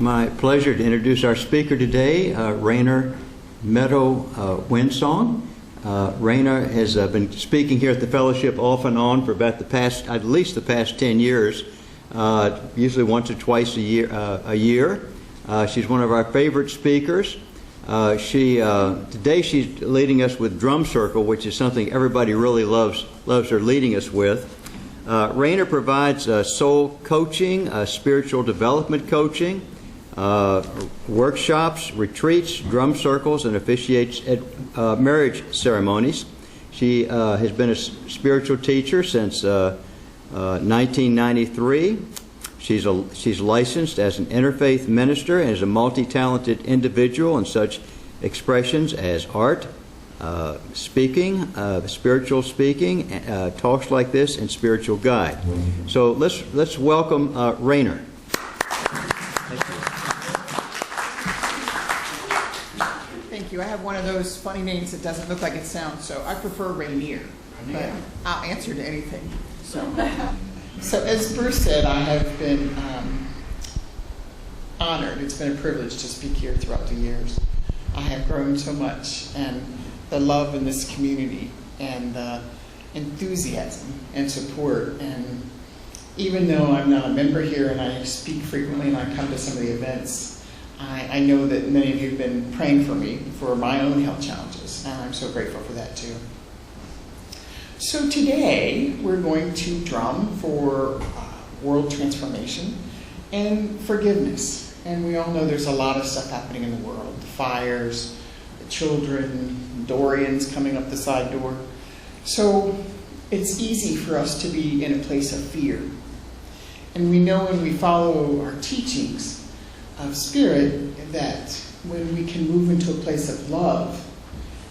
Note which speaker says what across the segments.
Speaker 1: My pleasure to introduce our speaker today, Rainer Meadow Windsong. Rainer has been speaking here at the fellowship off and on for about at least the past 10 years, usually once or twice a year. She's one of our favorite speakers. Today she's leading us with Drum Circle, which is something everybody really loves her leading us with. Rainer provides soul coaching, spiritual development coaching, workshops, retreats, drum circles, and officiates at marriage ceremonies. She has been a spiritual teacher since 1993. She's licensed as an interfaith minister and is a multi-talented individual in such expressions as art, speaking, spiritual speaking, talks like this, and spiritual guide. So let's welcome Rainer.
Speaker 2: Thank you. I have one of those funny names that doesn't look like it sounds, so I prefer Rainier. But I'll answer to anything. So as Bruce said, I have been honored. It's been a privilege to speak here throughout the years. I have grown so much, and the love in this community, and the enthusiasm and support. And even though I'm not a member here and I speak frequently and I come to some of the events, I know that many of you have been praying for me for my own health challenges, and I'm so grateful for that too. So today we're going to drum for world transformation and forgiveness. And we all know there's a lot of stuff happening in the world. The fires, the children, Dorians coming up the side door. So it's easy for us to be in a place of fear. And we know when we follow our teachings of Spirit that when we can move into a place of love,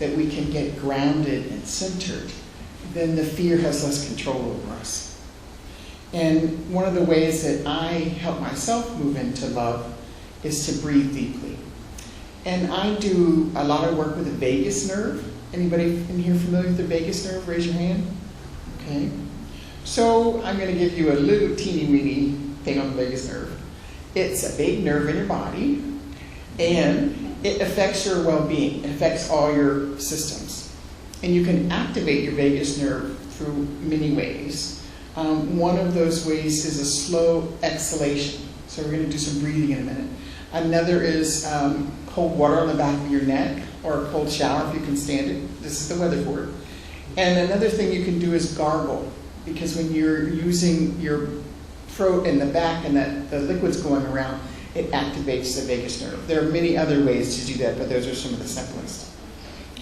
Speaker 2: that we can get grounded and centered, then the fear has less control over us. And one of the ways that I help myself move into love is to breathe deeply. And I do a lot of work with the vagus nerve. Anybody in here familiar with the vagus nerve? Raise your hand. Okay. So I'm going to give you a little teeny weeny thing on the vagus nerve. It's a big nerve in your body, and it affects your well-being. It affects all your systems. And you can activate your vagus nerve through many ways. One of those ways is a slow exhalation. So we're going to do some breathing in a minute. Another is cold water on the back of your neck, or a cold shower if you can stand it. This is the weather for it. And another thing you can do is gargle, because when you're using your throat and the back and the liquid's going around, it activates the vagus nerve. There are many other ways to do that, but those are some of the simplest.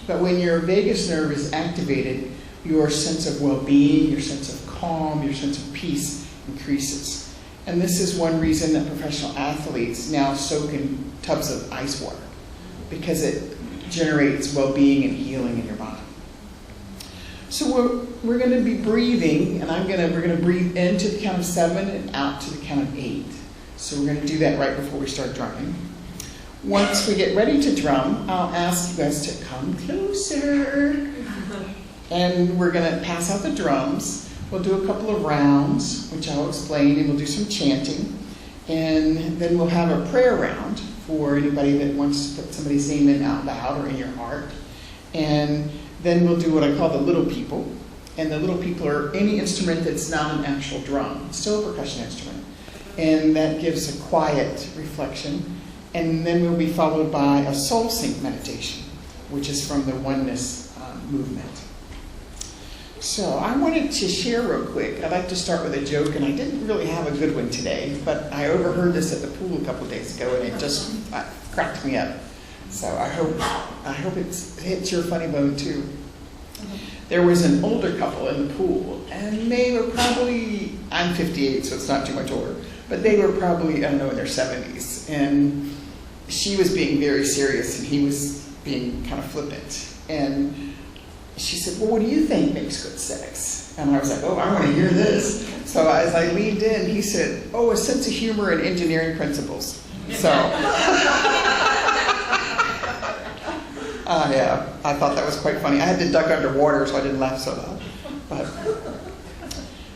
Speaker 2: But when your vagus nerve is activated, your sense of well-being, your sense of calm, your sense of peace increases. And this is one reason that professional athletes now soak in tubs of ice water, because it generates well-being and healing in your body. So we're going to be breathing, and we're going to breathe in to the count of 7 and out to the count of 8. So we're going to do that right before we start drumming. Once we get ready to drum, I'll ask you guys to come closer. And we're going to pass out the drums. We'll do a couple of rounds, which I'll explain, and we'll do some chanting. And then we'll have a prayer round for anybody that wants to put somebody's name in out loud or in your heart. And then we'll do what I call the little people. And the little people are any instrument that's not an actual drum. It's still a percussion instrument. And that gives a quiet reflection. And then we'll be followed by a soul sync meditation, which is from the Oneness movement. So I wanted to share real quick. I'd like to start with a joke, and I didn't really have a good one today, but I overheard this at the pool a couple days ago, and it just cracked me up. So I hope it hits your funny bone too. There was an older couple in the pool, and they were probably, I'm 58, so it's not too much older, but they were probably, I don't know, in their 70s. And she was being very serious, and he was being kind of flippant. And she said, well, what do you think makes good sex? And I was like, oh, I want to hear this. So as I leaned in, he said, oh, a sense of humor and engineering principles. So, yeah, I thought that was quite funny. I had to duck underwater, so I didn't laugh so loud.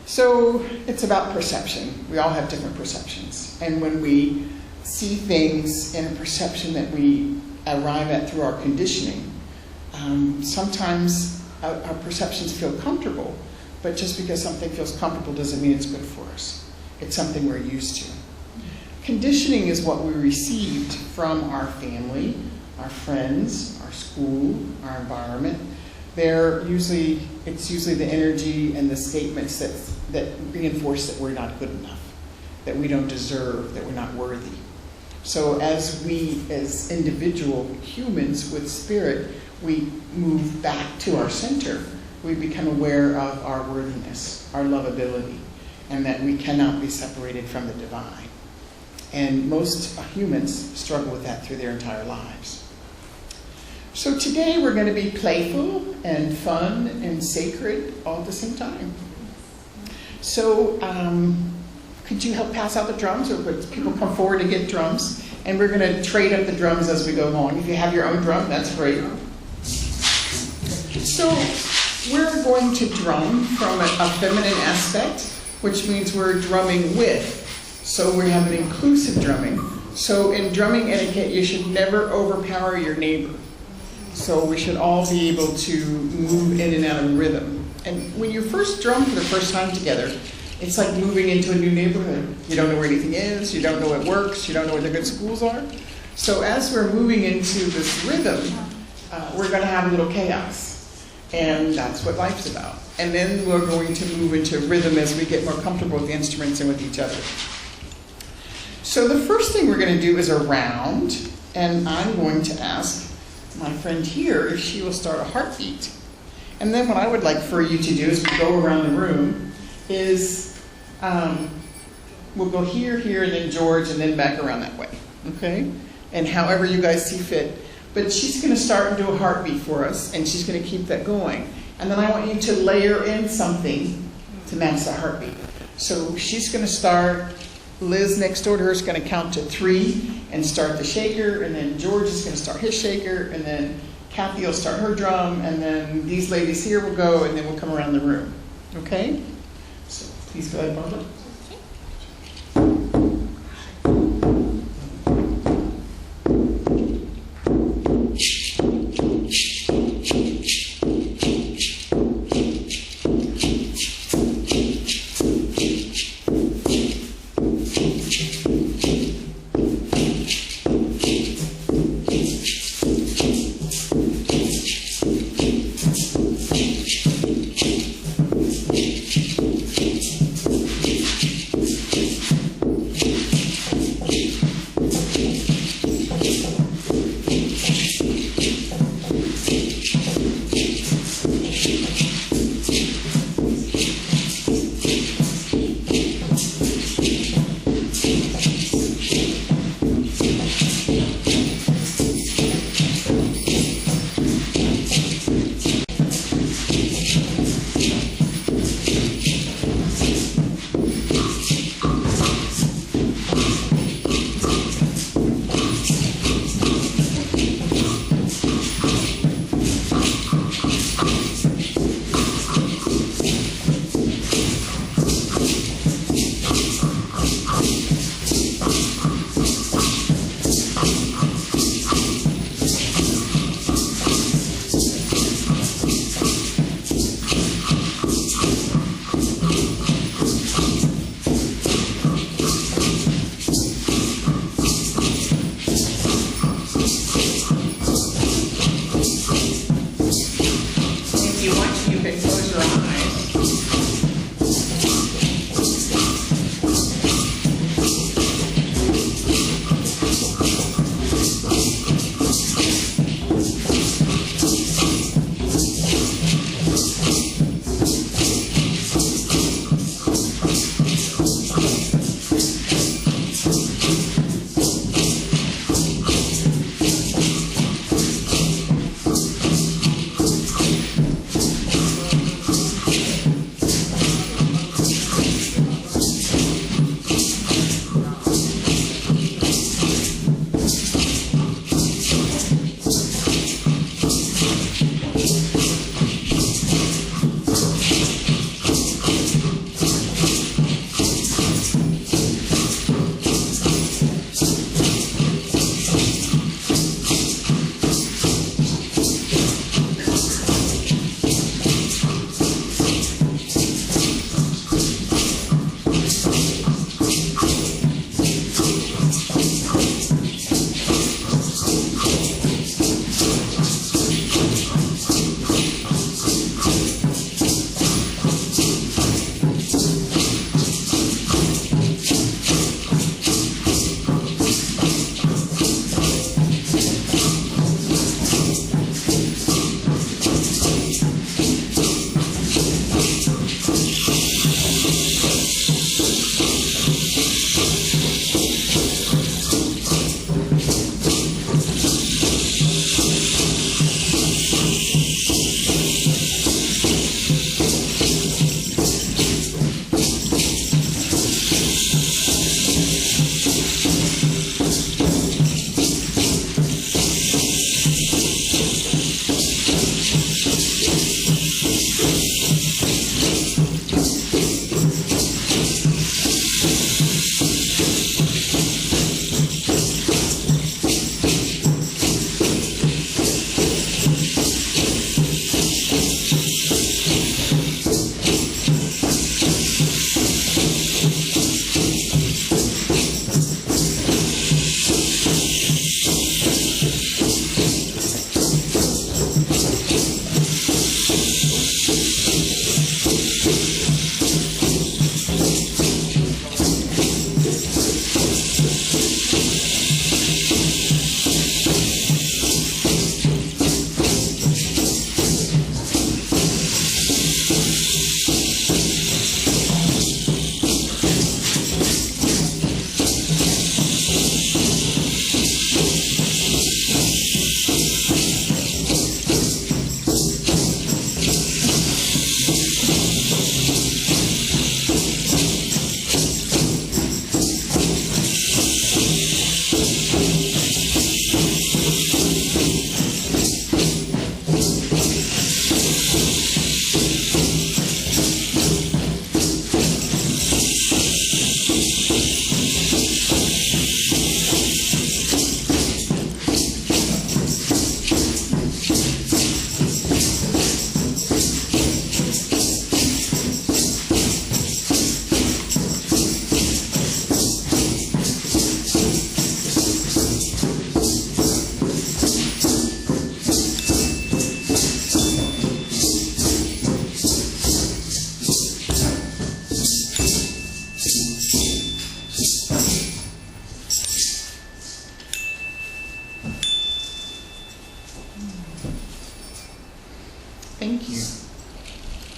Speaker 2: So it's about perception. We all have different perceptions. And when we see things in a perception that we arrive at through our conditioning. Sometimes our perceptions feel comfortable, but just because something feels comfortable doesn't mean it's good for us. It's something we're used to. Conditioning is what we received from our family, our friends, our school, our environment. It's usually the energy and the statements that reinforce that we're not good enough, that we don't deserve, that we're not worthy. So as we, as individual humans with spirit, we move back to our center. We become aware of our worthiness, our lovability, and that we cannot be separated from the divine. And most humans struggle with that through their entire lives. So today we're going to be playful and fun and sacred all at the same time. So could you help pass out the drums, or would people come forward to get drums? And we're going to trade up the drums as we go along. If you have your own drum, that's great. So we're going to drum from a feminine aspect, which means we're drumming with. So we have an inclusive drumming. So in drumming etiquette, you should never overpower your neighbor. So we should all be able to move in and out of rhythm. And when you first drum for the first time together, it's like moving into a new neighborhood. You don't know where anything is, you don't know what works, you don't know where the good schools are. So as we're moving into this rhythm, we're going to have a little chaos. And that's what life's about. And then we're going to move into rhythm as we get more comfortable with the instruments and with each other. So the first thing we're going to do is a round, and I'm going to ask my friend here if she will start a heartbeat. And then what I would like for you to do as we go around the room is we'll go here, here, and then George, and then back around that way, okay? And however you guys see fit. But she's going to start and do a heartbeat for us, and she's going to keep that going. And then I want you to layer in something to match that heartbeat. So she's going to start. Liz next door to her is going to count to 3 and start the shaker, and then George is going to start his shaker, and then Kathy will start her drum, and then these ladies here will go, and then we'll come around the room. Okay? So please go ahead, Barbara.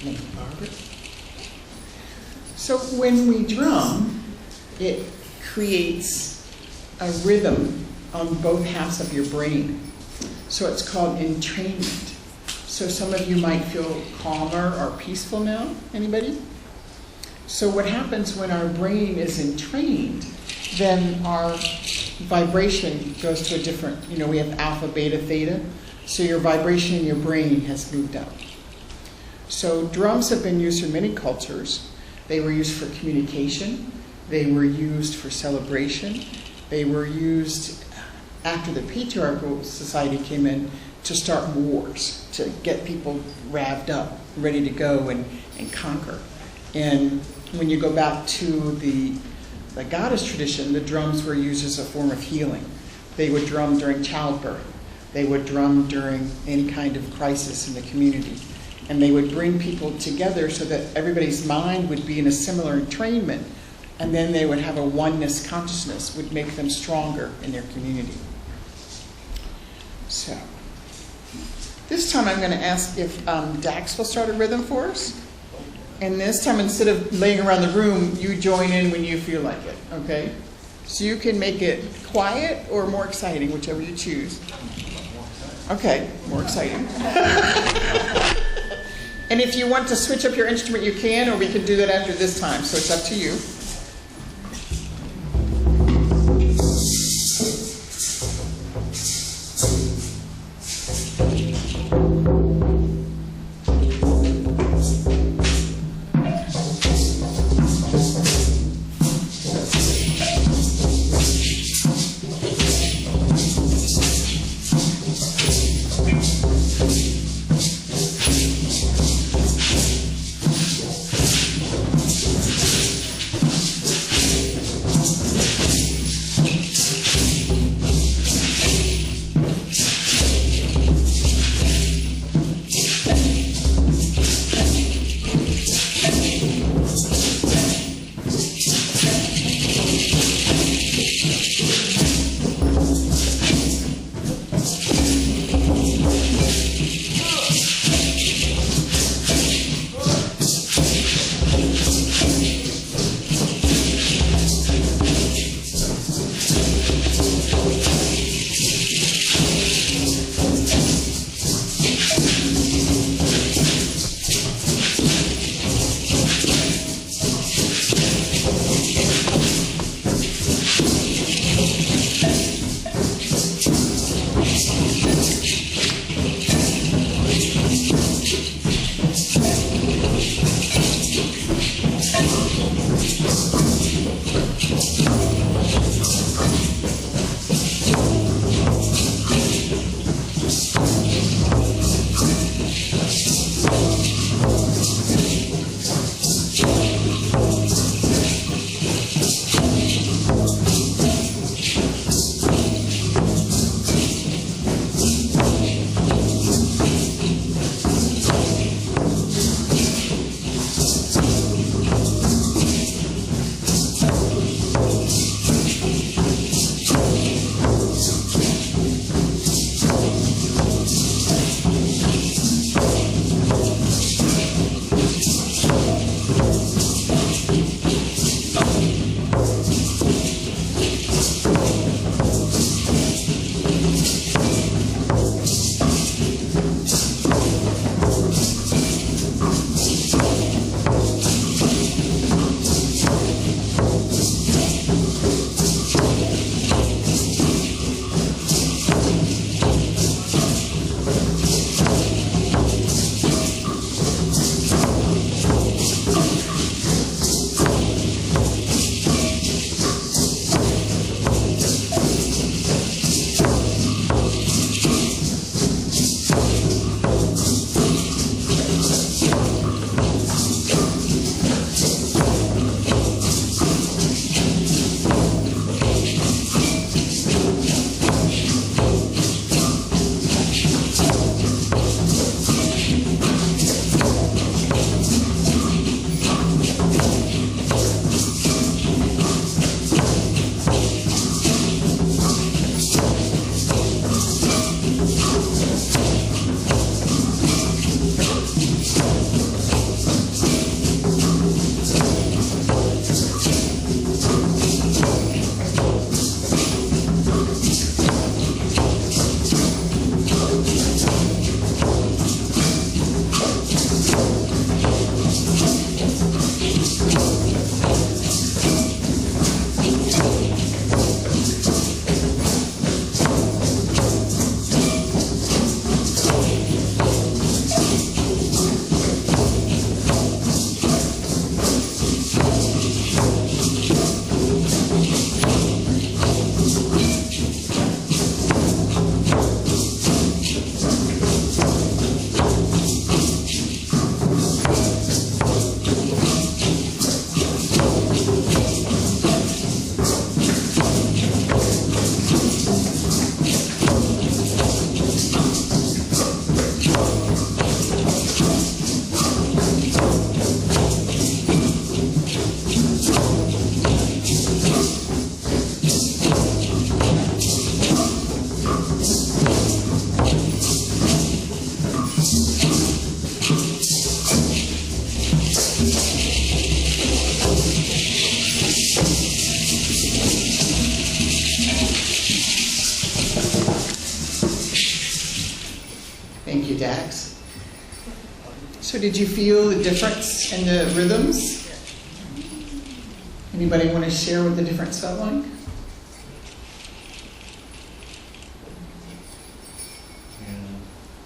Speaker 2: Thank you, Barbara. So when we drum, it creates a rhythm on both halves of your brain. So it's called entrainment. So some of you might feel calmer or peaceful now. Anybody? So what happens when our brain is entrained, then our vibration goes to a different, we have alpha, beta, theta. So your vibration in your brain has moved up. So drums have been used in many cultures. They were used for communication. They were used for celebration. They were used after the patriarchal society came in to start wars, to get people revved up, ready to go and conquer. And when you go back to the goddess tradition, the drums were used as a form of healing. They would drum during childbirth. They would drum during any kind of crisis in the community. And they would bring people together so that everybody's mind would be in a similar entrainment, and then they would have a oneness consciousness, would make them stronger in their community. So, this time I'm going to ask if Dax will start a rhythm for us. And this time, instead of laying around the room, you join in when you feel like it, okay? So you can make it quiet or more exciting, whichever you choose. Okay, more exciting. And if you want to switch up your instrument, you can, or we can do that after this time, so it's up to you. So did you feel the difference in the rhythms? Anybody want to share what the difference felt like?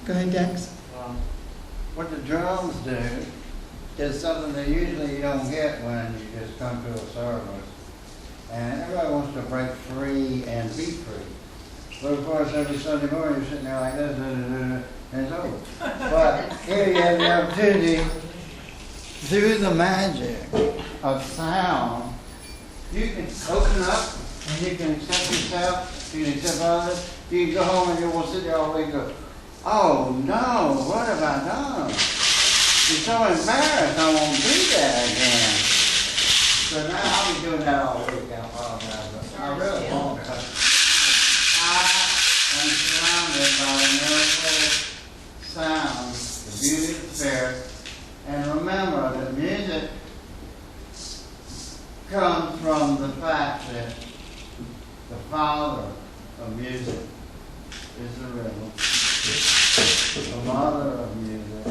Speaker 2: Go ahead, Dex.
Speaker 3: What the drums do is something that usually you don't get when you just come to a service. And everybody wants to break free and be free. But of course, every Sunday morning you're sitting there like this, and it's over. But here you have the opportunity, through the magic of sound, you can open up and you can accept yourself, you can accept others. You can go home and you will sit there all week and go, oh no, what have I done? I'm so embarrassed, I won't do that again. So now I'll be doing that all week, I apologize, but I really won't, because I am surrounded by the miracle sounds, the beauty of the Spirit, and remember that music comes from the fact that the father of music is the rhythm. The mother of music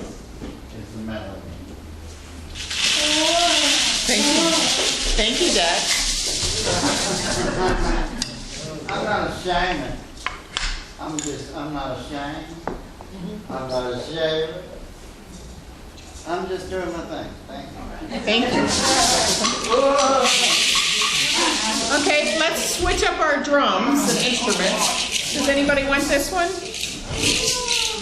Speaker 3: is the melody.
Speaker 2: Thank you. Thank you, Dad.
Speaker 3: I'm not ashamed. I'm not ashamed. I'm not ashamed. I'm just doing my thing. Thank you.
Speaker 2: Thank you. Okay, let's switch up our drums and instruments. Does anybody want this one?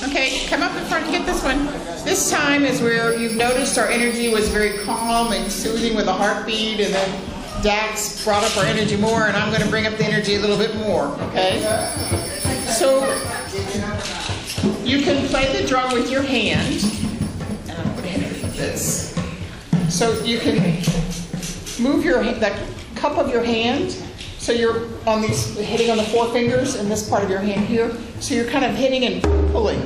Speaker 2: Okay, come up in front and get this one. This time is where you've noticed our energy was very calm and soothing with a heartbeat, and then Dax brought up our energy more, and I'm going to bring up the energy a little bit more, okay? So you can play the drum with your hand. And I'm going to hit it with this. So you can move that cup of your hand. So you're on these, hitting on the four fingers in this part of your hand here. So you're kind of hitting and pulling.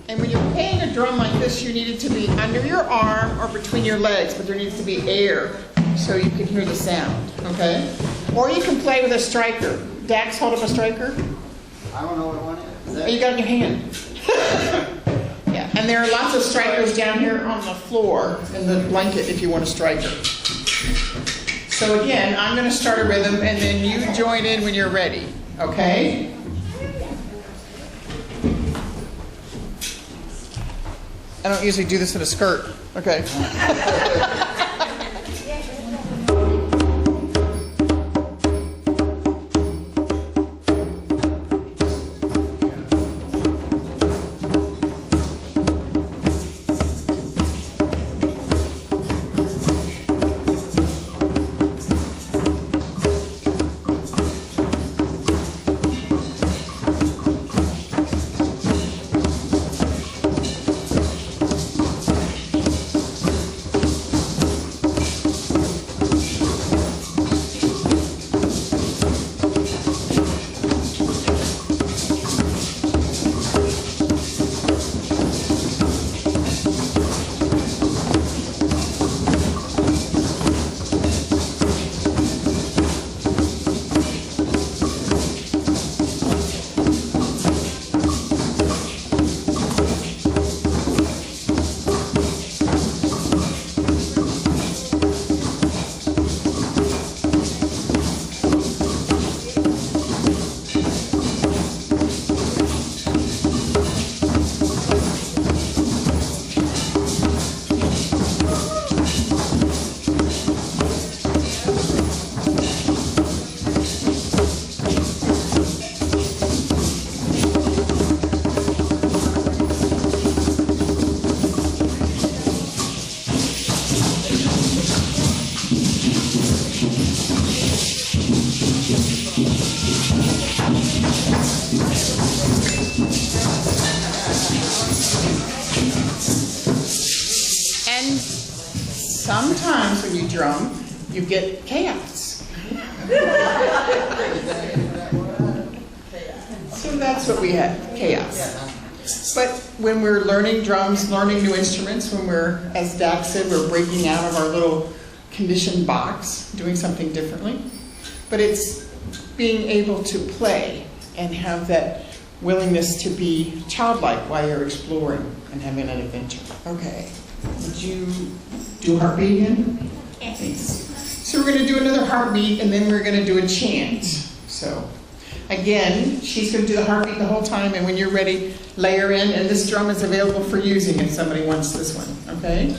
Speaker 2: And when you're playing a drum like this, you need it to be under your arm or between your legs, but there needs to be air so you can hear the sound, okay? Or you can play with a striker. Dax, hold up a striker.
Speaker 3: I don't know what one is.
Speaker 2: You got it in your hand. Yeah, and there are lots of strikers down here on the floor in the blanket if you want a striker. So again, I'm going to start a rhythm, and then you join in when you're ready, okay? I don't usually do this in a skirt, okay? Sometimes when you drum, you get chaos. So that's what we had, chaos. But when we're learning drums, learning new instruments, when we're, as Dax said, we're breaking out of our little conditioned box, doing something differently. But it's being able to play and have that willingness to be childlike while you're exploring. and having an adventure. Okay. Would you do a heartbeat again?
Speaker 4: Yes.
Speaker 2: Thanks. So we're going to do another heartbeat, and then we're going to do a chant. So again, she's going to do the heartbeat the whole time, and when you're ready, layer in, and this drum is available for using if somebody wants this one, okay?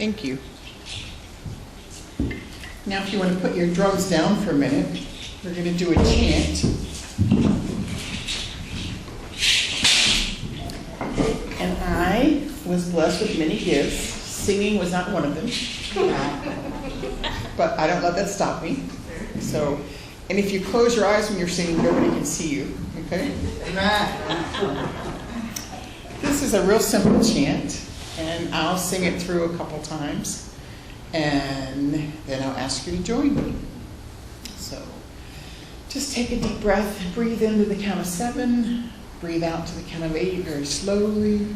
Speaker 2: Thank you. Now if you want to put your drums down for a minute, we're going to do a chant. And I was blessed with many gifts. Singing was not one of them. But I don't let that stop me. So, and if you close your eyes when you're singing, nobody can see you. Okay? This is a real simple chant, and I'll sing it through a couple times, and then I'll ask you to join me. So, just take a deep breath, breathe in to the count of 7, breathe out to the count of 8 very slowly.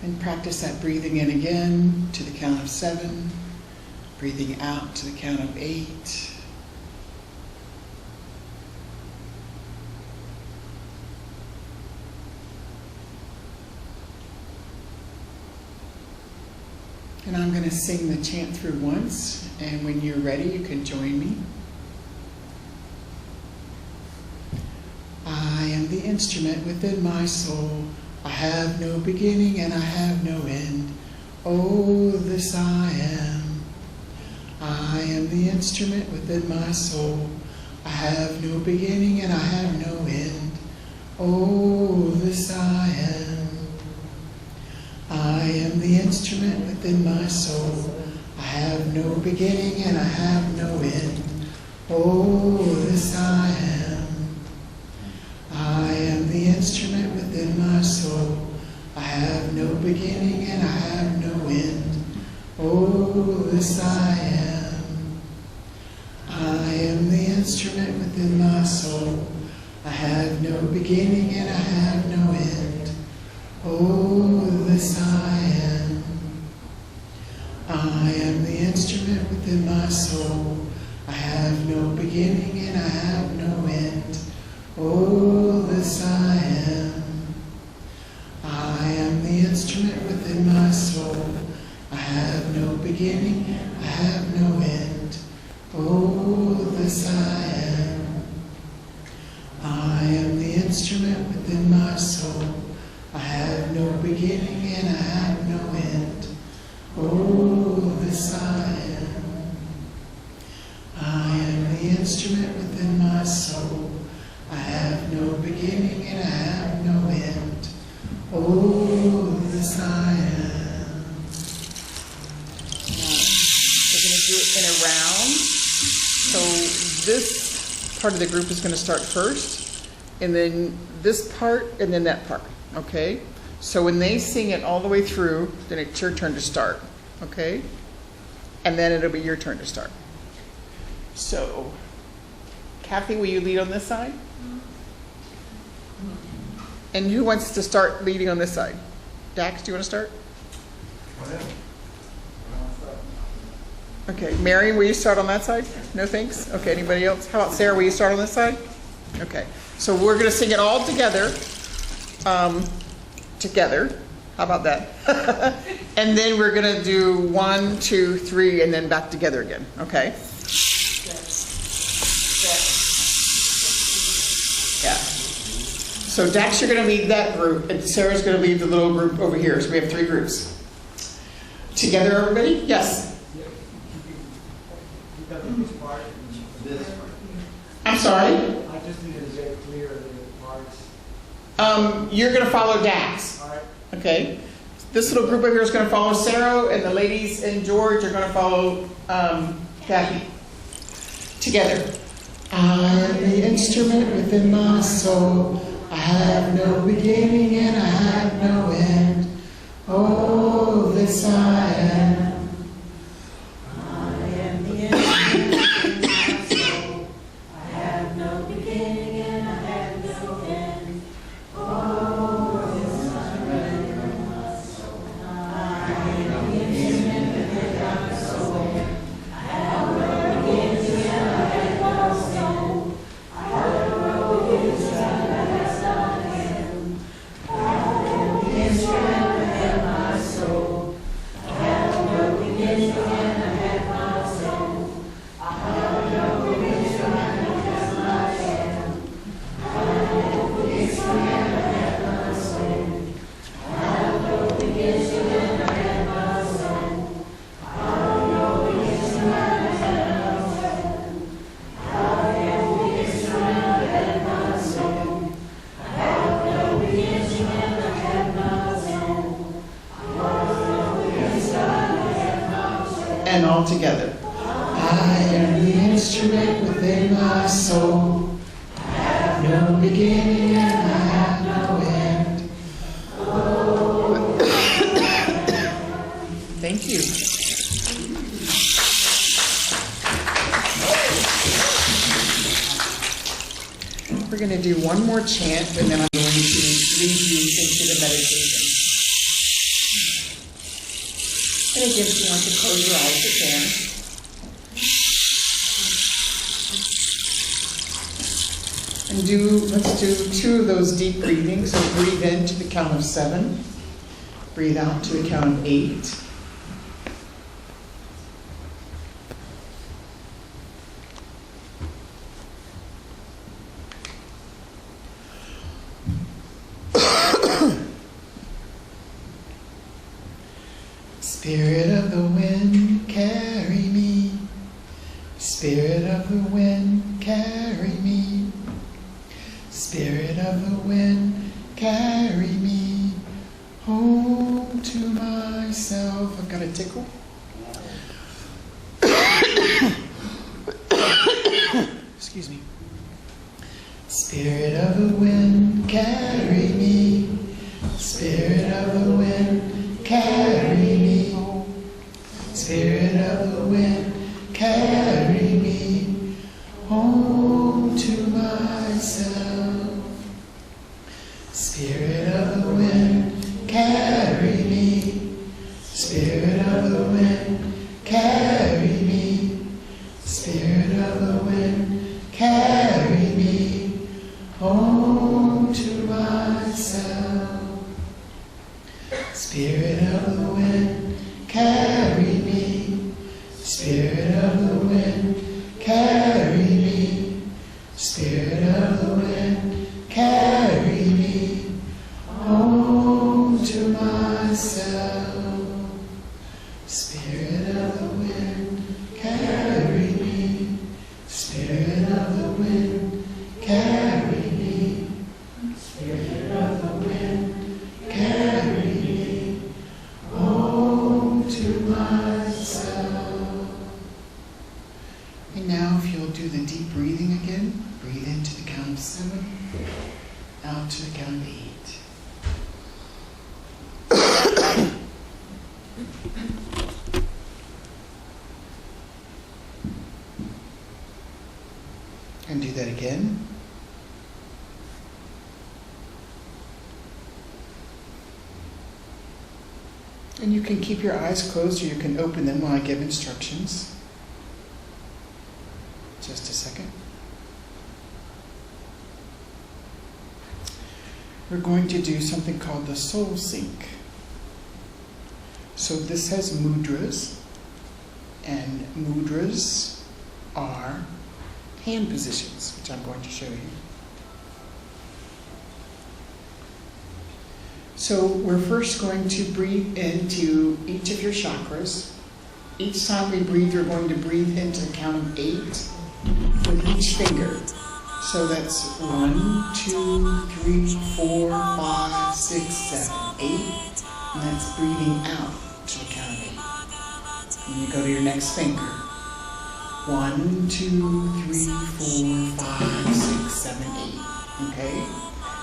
Speaker 2: And practice that breathing in again to the count of 7, breathing out to the count of 8. And I'm going to sing the chant through once, and when you're ready, you can join me. I am the instrument within my soul. I have no beginning and I have no end. Oh, this I am. I am the instrument within my soul. I have no beginning and I have no end. Oh, this I am. I am the instrument within my soul. I have no beginning and I have no end. Oh, this I am. I am the instrument within my soul. I have no beginning and I have no end. Oh, this I am. I am the instrument within my soul. I have no beginning and I have no end. Oh, this I am. I am the instrument within my soul. I have no beginning and I have no end. Oh, this I am. I am the instrument within my soul. I have no beginning, I have no end. Oh, this I am. I am the instrument within my soul. I have no beginning and I have no end. Oh, this I am. I am the instrument within my soul. I have no beginning and I have no end. Oh, this I am. We're going to do it in a round. So this part of the group is going to start first, and then this part, and then that part. Okay? So when they sing it all the way through, then it's your turn to start. Okay? And then it'll be your turn to start. So, Kathy, will you lead on this side? And who wants to start leading on this side? Dax, do you want to start? Okay, Mary, will you start on that side? No thanks? Okay, anybody else? How about Sarah, will you start on this side? Okay, so we're going to sing it all together. Together. How about that? And then we're going to do 1, 2, 3, and then back together again. Okay? Yeah. So Dax, you're going to lead that group, and Sarah's going to lead the little group over here. So we have 3 groups. Together, everybody? Yes. I'm sorry?
Speaker 4: I just needed to get clear the parts.
Speaker 2: You're going to follow Dax.
Speaker 4: All right.
Speaker 2: Okay. This little group over here is going to follow Sarah, and the ladies and George are going to follow Kathy. Together. I am the instrument within my soul. I have no beginning and I have no end. Oh, this I am.
Speaker 5: I am the instrument within my soul. I have no beginning and I have no end. Oh, this I am. I am the instrument within my soul. I have no beginning and I have no end. I have no beginning and I have no end. I am the instrument within my soul. I have no
Speaker 2: all together. I am the instrument within my soul. I have no beginning and I have no end. Thank you. We're going to do one more chant, and then I'm going to lead you into the meditation. And again, if you want to close your eyes, you can. And let's do 2 of those deep breathings. So breathe in to the count of 7. Breathe out to the count of 8. Spirit of the wind, carry me. Spirit of the wind, carry me. Spirit of the wind, carry me home to myself. I've got a tickle. Excuse me. Spirit of the wind, carry me. Spirit of the wind, carry me. Spirit of the wind, carry me home to myself. Spirit of the wind, carry me. Spirit of the wind, carry me. Spirit of the wind, carry me home to myself. Spirit of the wind, carry me. Spirit of the wind, carry me. Spirit of the wind, carry me home to myself. Spirit of the wind, carry me. Spirit of the wind, carry me. Spirit of the wind, carry me home to myself. And now if you'll do the deep breathing again, breathe into the count of 7, out to the count of 8. And do that again. And you can keep your eyes closed or you can open them while I give instructions. Just a second. We're going to do something called the soul sync. So this has mudras, and mudras are hand positions, which I'm going to show you. So we're first going to breathe into each of your chakras. Each time we breathe, we're going to breathe into the count of 8 with each finger. So that's 1, 2, 3, 4, 5, 6, 7, 8. And that's breathing out to the count of 8. And you go to your next finger. 1, 2, 3, 4, 5, 6, 7, 8. Okay?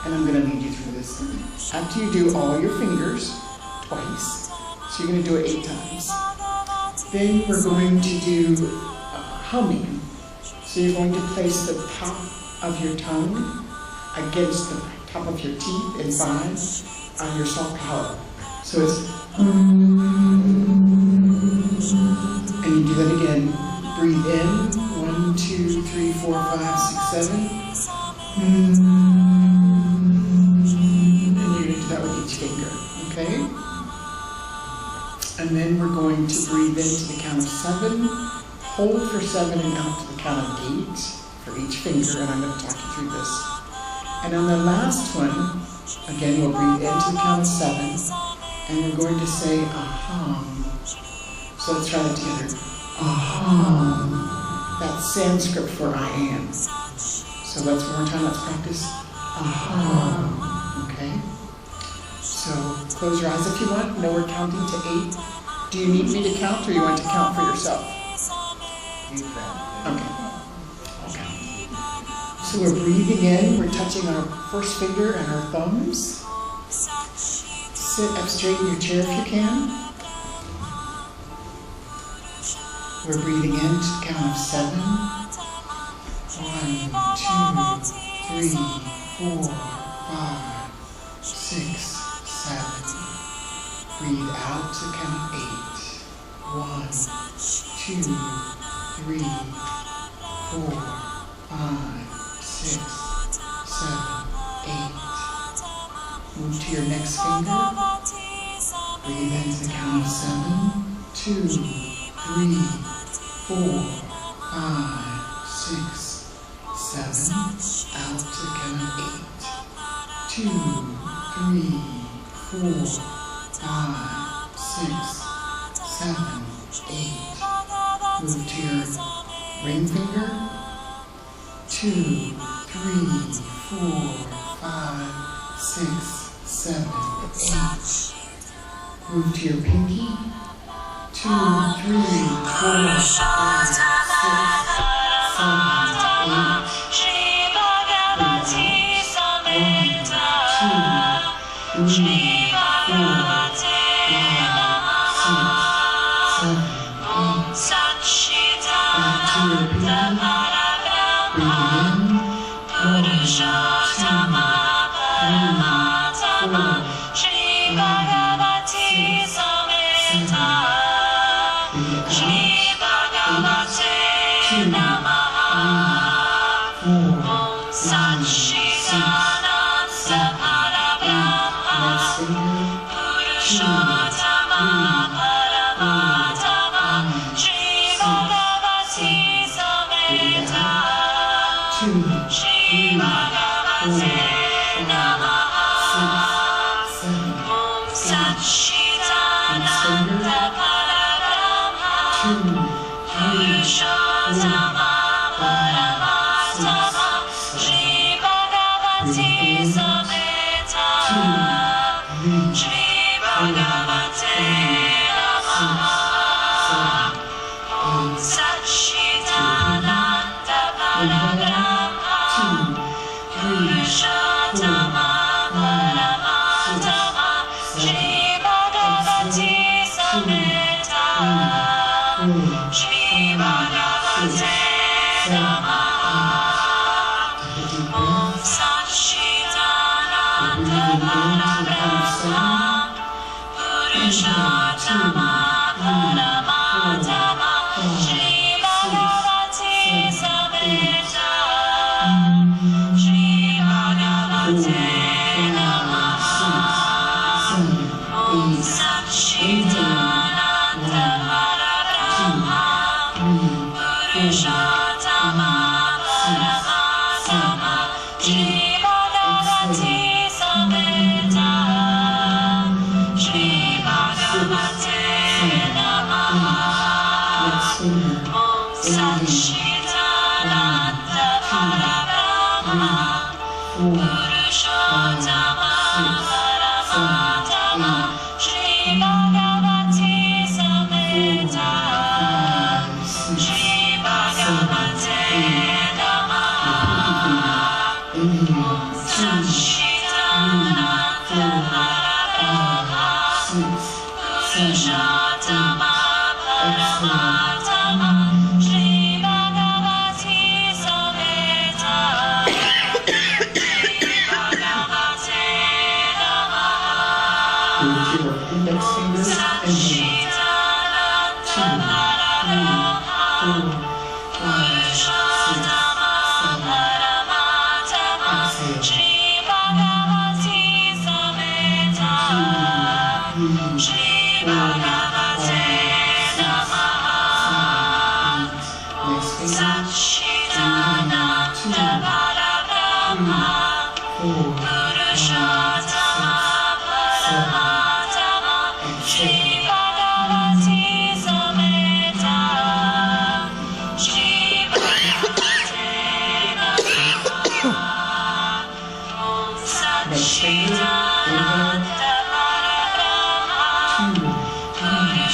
Speaker 2: And I'm going to lead you through this. After you do all your fingers twice, so you're going to do it 8 times. Then we're going to do humming. So you're going to place the top of your tongue against the top of your teeth and sides on your soft palate. So it's and you do that again. Breathe in. 1, 2, 3, 4, 5, 6, 7. And you're going to do that with each finger. Okay? And then we're going to breathe into the count of 7. Hold for 7 and out to the count of 8 for each finger, and I'm going to talk you through this. And on the last one, again, we'll breathe into the count of 7, and we're going to say aham. So let's try that together. Aham. That's Sanskrit for I am. So let's one more time, let's practice. Aham. Okay? So close your eyes if you want. Know we're counting to 8. Do you need me to count, or you want to count for yourself?
Speaker 3: You can.
Speaker 2: Okay. Okay. So we're breathing in, we're touching our first finger and our thumbs. Sit up straight in your chair if you can. We're breathing in to the count of 7. 1, 2, 3, 4, 5, 6, 7. Breathe out to count 8. 1, 2, 3, 4, 5, 6, 7, 8. Move to your next finger. Breathe in to the count of 7. 2, 3, 4, 5, 6, 7. Out to the count of 8. 2, 3, 4, 5, 6, 7, 8. Move to your ring finger. 2, 3, 4, 5, 6, 7, 8. Move to your pinky. 2, 3, 4, 5, 6, 7, 8. Inhale. 2,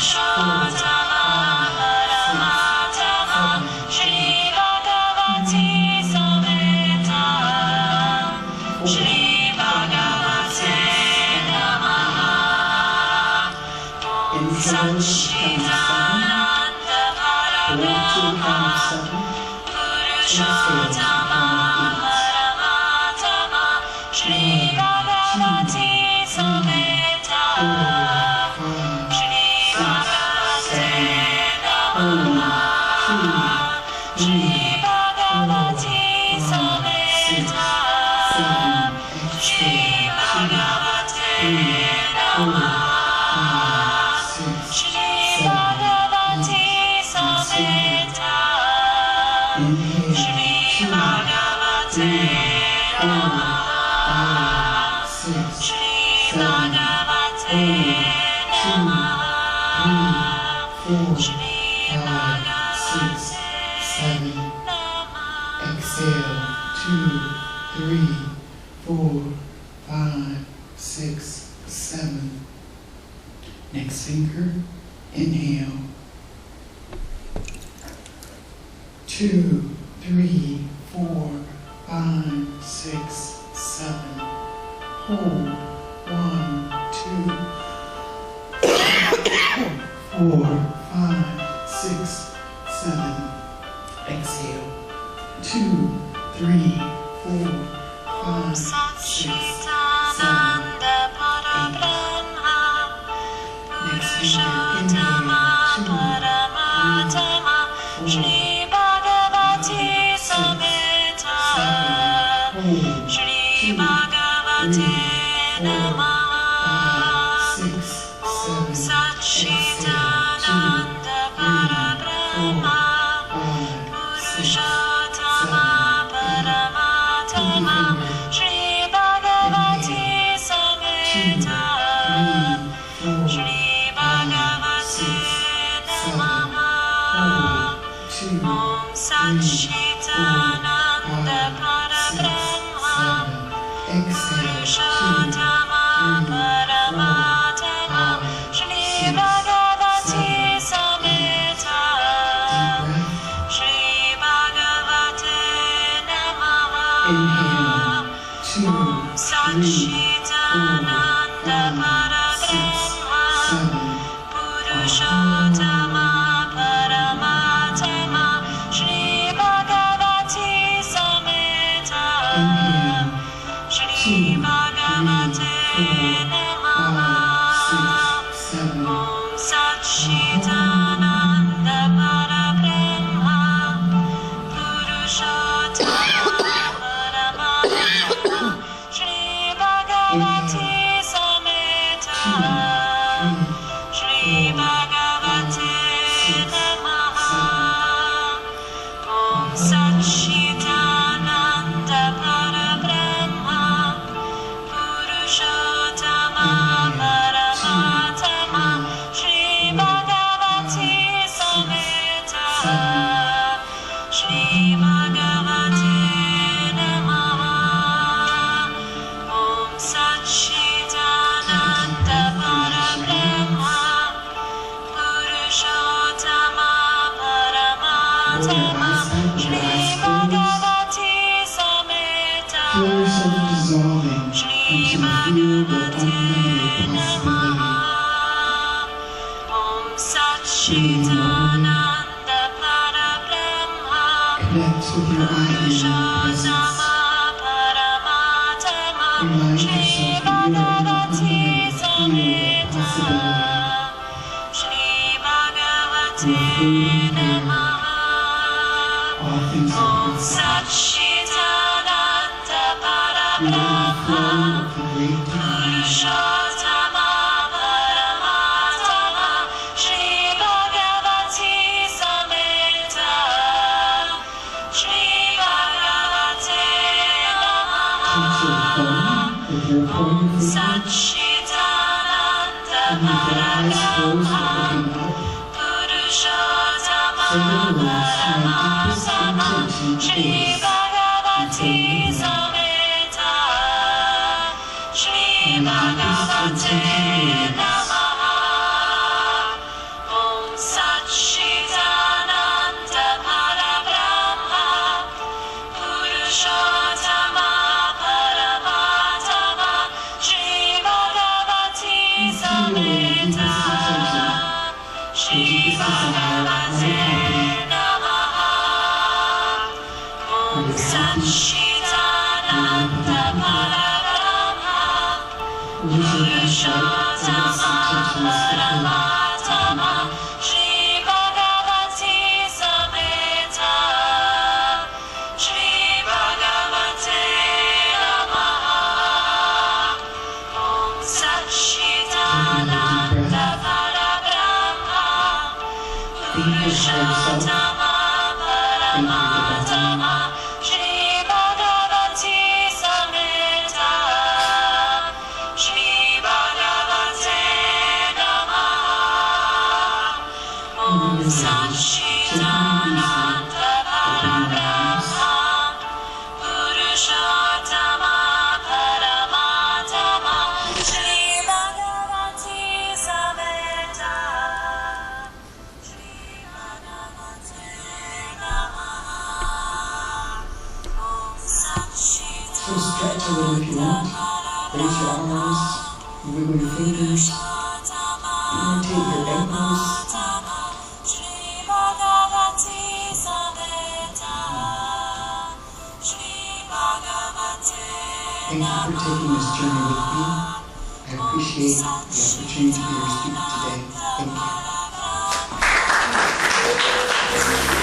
Speaker 2: 3, Next finger, inhale. 2, 3, 4, 5, 6, 7. Hold. 1, 2, 4, 5, 6, 7. Exhale. 2, 3, 4, 5, 6, 7, 8. Next finger, inhale. 2, 3, 4, 5, 6, 7. Hold. 2, 3, 4, 5, 6, 7.
Speaker 6: we're happy, we're living us light, and us intentions of Thank you for yourself. Thank you for So stretch a little if you want. Raise your arms, wiggle your fingers, rotate your ankles. Thank you for taking this journey with me. I appreciate the opportunity to be your speaker today. Thank you.